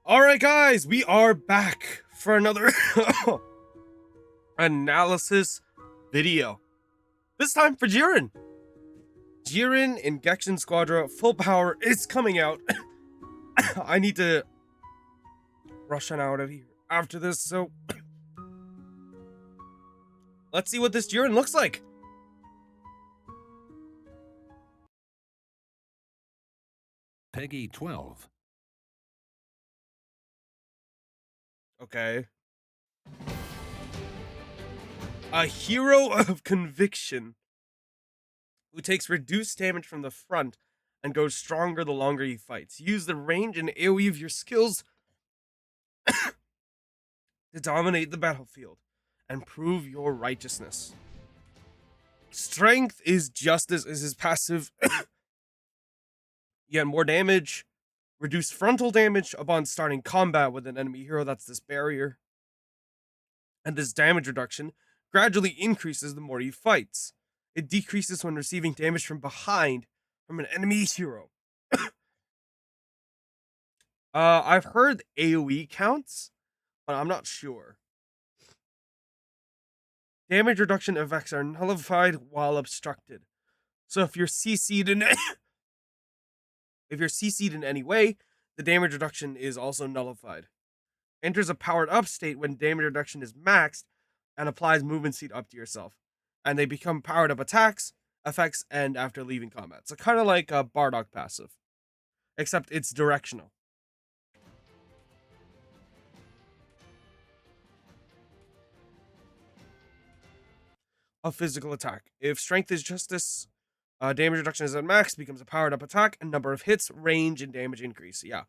Alright guys, we are back for another analysis video. This time for JIREN. JIREN in Gekishin Squadra full power is coming out. I need to rush on out of here after this, so let's see what this JIREN looks like. Peggy 12. Okay. A hero of conviction who takes reduced damage from the front and goes stronger the longer he fights. Use the range and AoE of your skills to dominate the battlefield and prove your righteousness. Strength is justice is his passive. You get more damage, reduce frontal damage upon starting combat with an enemy hero, that's this barrier. And this damage reduction gradually increases the more he fights. It decreases when receiving damage from behind from an enemy hero. I've heard AoE counts, but I'm not sure. Damage reduction effects are nullified while obstructed. So if you're CC'd in any way, the damage reduction is also nullified. Enters a powered up state when damage reduction is maxed and applies movement speed up to yourself. And they become powered up attacks, effects, and after leaving combat. So kind of like a Bardock passive, except it's directional. A physical attack. If strength is justice, damage reduction is at max, becomes a powered up attack, and number of hits, range, and damage increase. Yeah.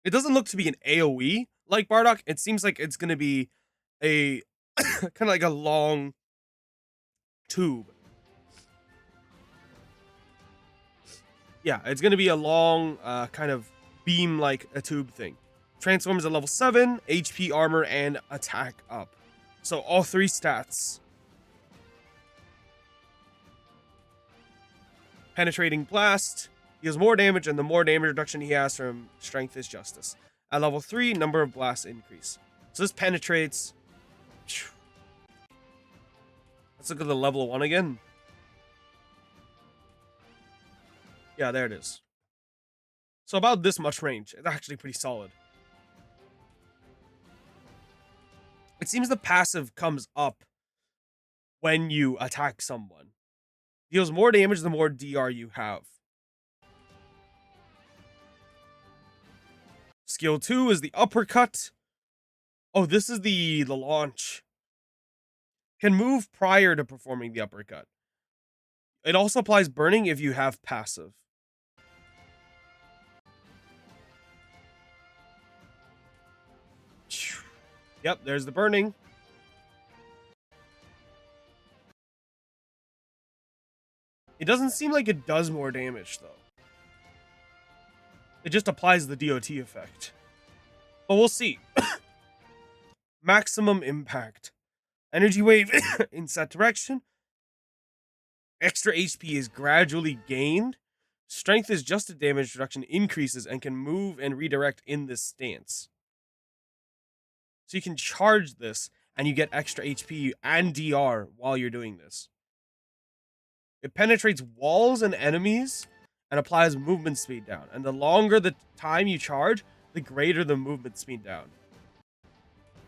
It doesn't look to be an AoE like Bardock. It seems like it's going to be a kind of like a long tube. Yeah, it's going to be a long kind of beam like a tube thing. Transforms at level 7, HP, armor, and attack up. So all three stats. Penetrating blast. He has more damage, and the more damage reduction he has from strength is justice. At level 3, number of blasts increase. So this penetrates. Let's look at the level 1 again. Yeah, there it is. So about this much range. It's actually pretty solid. It seems the passive comes up when you attack someone. Deals more damage the more DR you have. Skill 2 is the uppercut. Oh, this is the launch. Can move prior to performing the uppercut. It also applies burning if you have passive. Yep, there's the burning. It doesn't seem like it does more damage, though. It just applies the DOT effect. But we'll see. Maximum impact. Energy wave in set direction. Extra HP is gradually gained. Strength is just a damage reduction increases and can move and redirect in this stance. So you can charge this and you get extra HP and DR while you're doing this. It penetrates walls and enemies and applies movement speed down. And the longer the time you charge, the greater the movement speed down.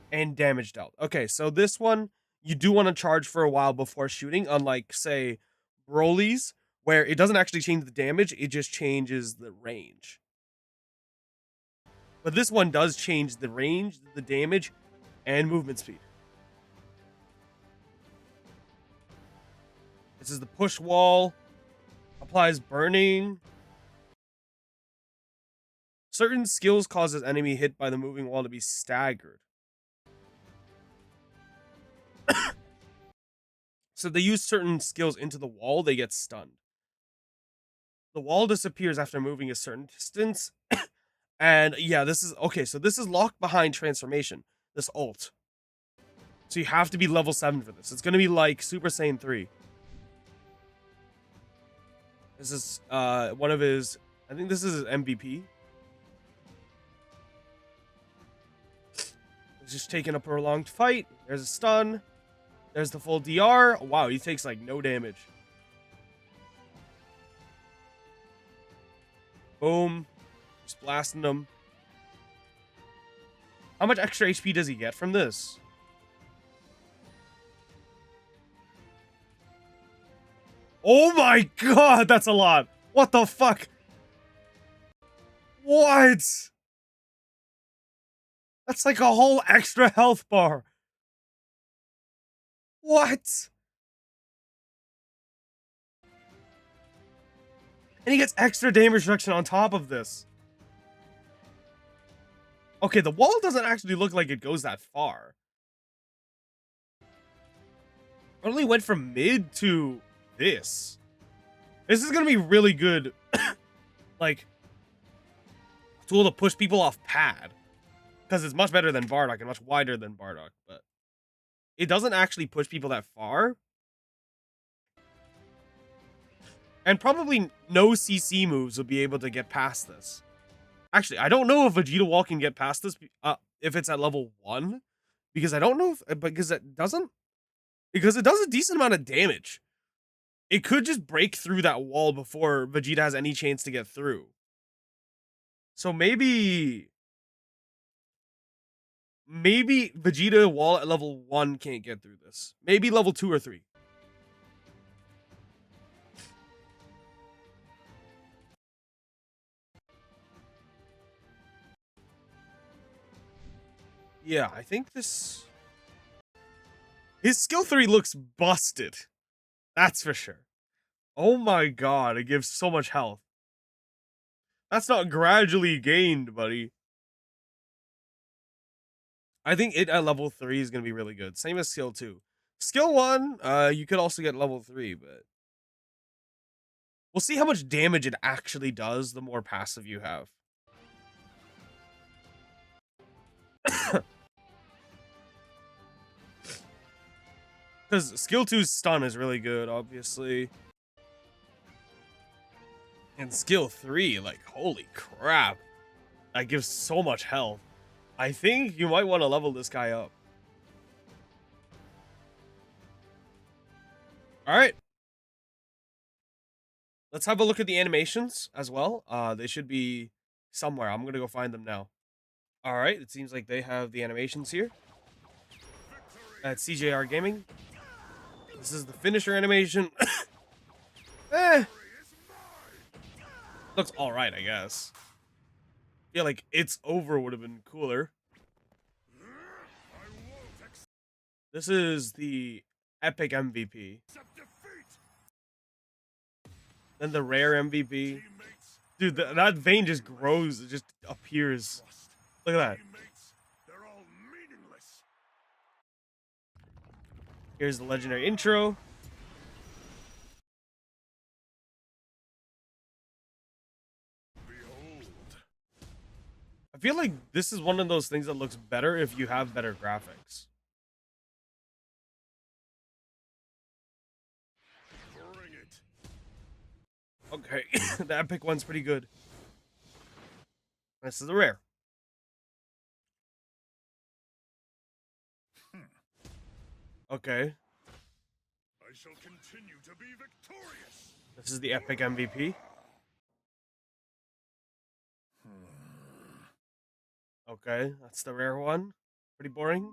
And damage dealt. Okay, so this one, you do want to charge for a while before shooting, unlike, say, Broly's, where it doesn't actually change the damage, it just changes the range. But this one does change the range, the damage, and movement speed. This is the push wall. Applies burning. Certain skills causes enemy hit by the moving wall to be staggered. So they use certain skills into the wall, they get stunned. The wall disappears after moving a certain distance. And yeah, this is okay. So this is locked behind transformation, this ult. So you have to be level 7 for this. It's going to be like Super Saiyan 3. This is one of his I think this is his MVP. He's just taking a prolonged fight. There's a stun. There's the full DR. Wow, he takes like no damage. Boom. Just blasting him. How much extra HP does he get from this? Oh my god, that's a lot. What the fuck? What? That's like a whole extra health bar. What? And he gets extra damage reduction on top of this. Okay, the wall doesn't actually look like it goes that far. It only went from mid to this. This is gonna be really good, like, tool to push people off pad. Because it's much better than Bardock and much wider than Bardock, but it doesn't actually push people that far. And probably no CC moves will be able to get past this. Actually, I don't know if Vegeta Wall can get past this if it's at level 1. Because I don't know if, because it doesn't, because it does a decent amount of damage. It could just break through that wall before Vegeta has any chance to get through. So maybe Vegeta Wall at level 1 can't get through this. Maybe level 2 or 3. Yeah, I think this... His skill 3 looks busted. That's for sure. Oh my god, it gives so much health. That's not gradually gained, buddy. I think it at level 3 is going to be really good. Same as skill 2. Skill 1, you could also get level 3, but... We'll see how much damage it actually does the more passive you have. Because skill 2's stun is really good, obviously. And skill 3, like, holy crap. That gives so much health. I think you might want to level this guy up. Alright. Let's have a look at the animations as well. They should be somewhere. I'm going to go find them now. Alright, it seems like they have the animations here. At CJR Gaming. This is the finisher animation. Looks alright, I guess. Yeah, like, it's over would have been cooler. This is the epic MVP. Then the rare MVP. Dude, that vein just grows. It just appears. Look at that. Here's the legendary intro. I feel like this is one of those things that looks better if you have better graphics. Okay, the epic one's pretty good. This is the rare. Okay. I shall continue to be victorious. This is the epic MVP. Okay, that's the rare one. Pretty boring.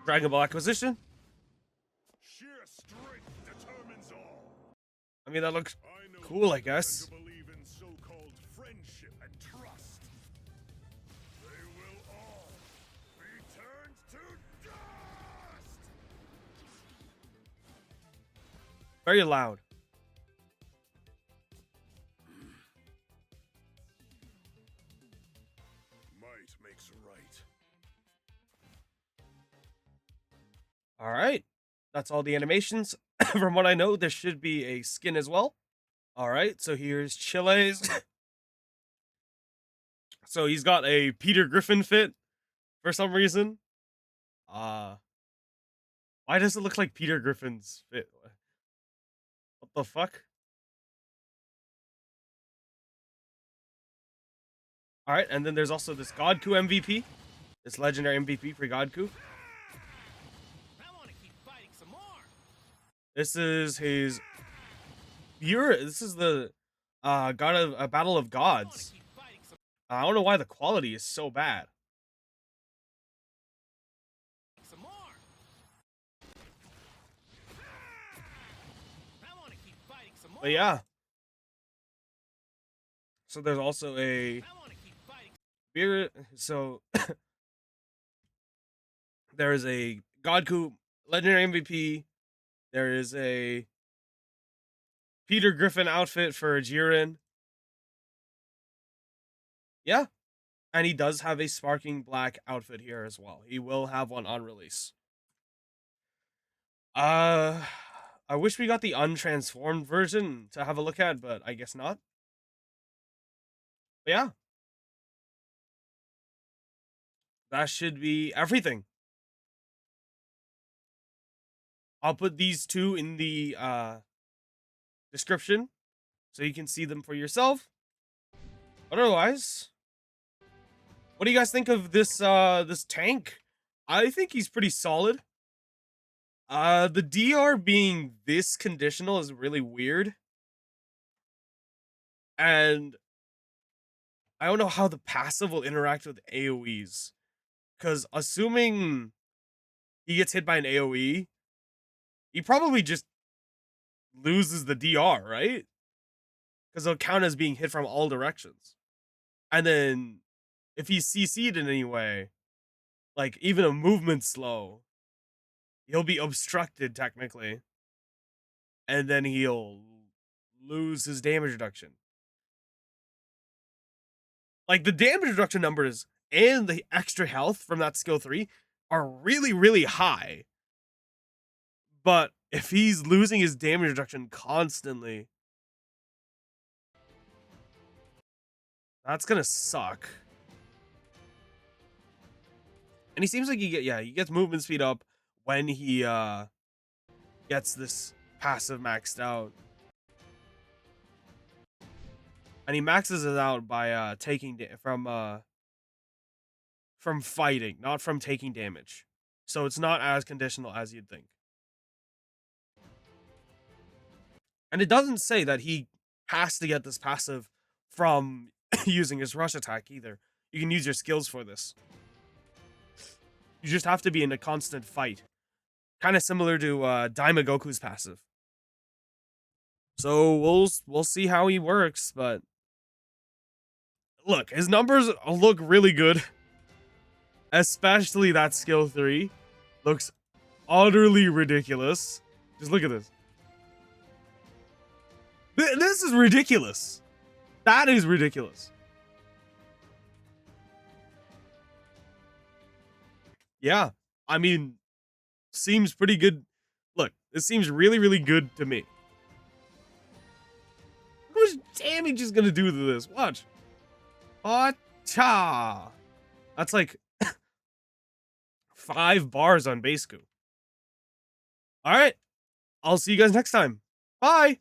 Dragon Ball Acquisition. Sheer strength determines all. I mean, that looks cool, I guess. Believe in so-called friendship and trust. They will all be turned to dust. Very loud. Might makes right. All right. That's all the animations. From what I know, there should be a skin as well. All right, so here's Chille's. So he's got a Peter Griffin fit for some reason. Why does it look like Peter Griffin's fit? What the fuck? All right, and then there's also this Godku MVP, this legendary MVP for Godku. I want to keep fighting some more. This is his. This is the God of a Battle of I want to Gods. keep fighting some I don't know why the quality is so bad. more. I want to keep fighting some more. But yeah. So there's also a I want to keep fighting. Spirit. So there is a Godku legendary MVP. There is a Peter Griffin outfit for JIREN. Yeah. And he does have a sparking black outfit here as well. He will have one on release. I wish we got the untransformed version to have a look at, but I guess not. But yeah. That should be everything. I'll put these two in the description so you can see them for yourself. Otherwise, what do you guys think of this this tank? I think he's pretty solid. The DR being this conditional is really weird. And I don't know how the passive will interact with AoEs. Because assuming he gets hit by an AoE, he probably just loses the DR, right? Because it'll count as being hit from all directions. And then if he's CC'd in any way, like even a movement slow, he'll be obstructed technically. And then he'll lose his damage reduction. Like the damage reduction numbers and the extra health from that skill 3 are really, really high. But if he's losing his damage reduction constantly, that's gonna suck. And he seems like he gets movement speed up when he gets this passive maxed out. And he maxes it out by taking from fighting, not from taking damage. So it's not as conditional as you'd think. And it doesn't say that he has to get this passive from using his rush attack either. You can use your skills for this. You just have to be in a constant fight. Kind of similar to Daima Goku's passive. So we'll see how he works, but look, his numbers look really good. Especially that skill 3 looks utterly ridiculous. Just look at this. This is ridiculous. That is ridiculous. Yeah, I mean, seems pretty good. Look, this seems really, really good to me. How much damage is gonna do to this? Watch. Acha. That's like 5 bars on Baseku. All right, I'll see you guys next time. Bye.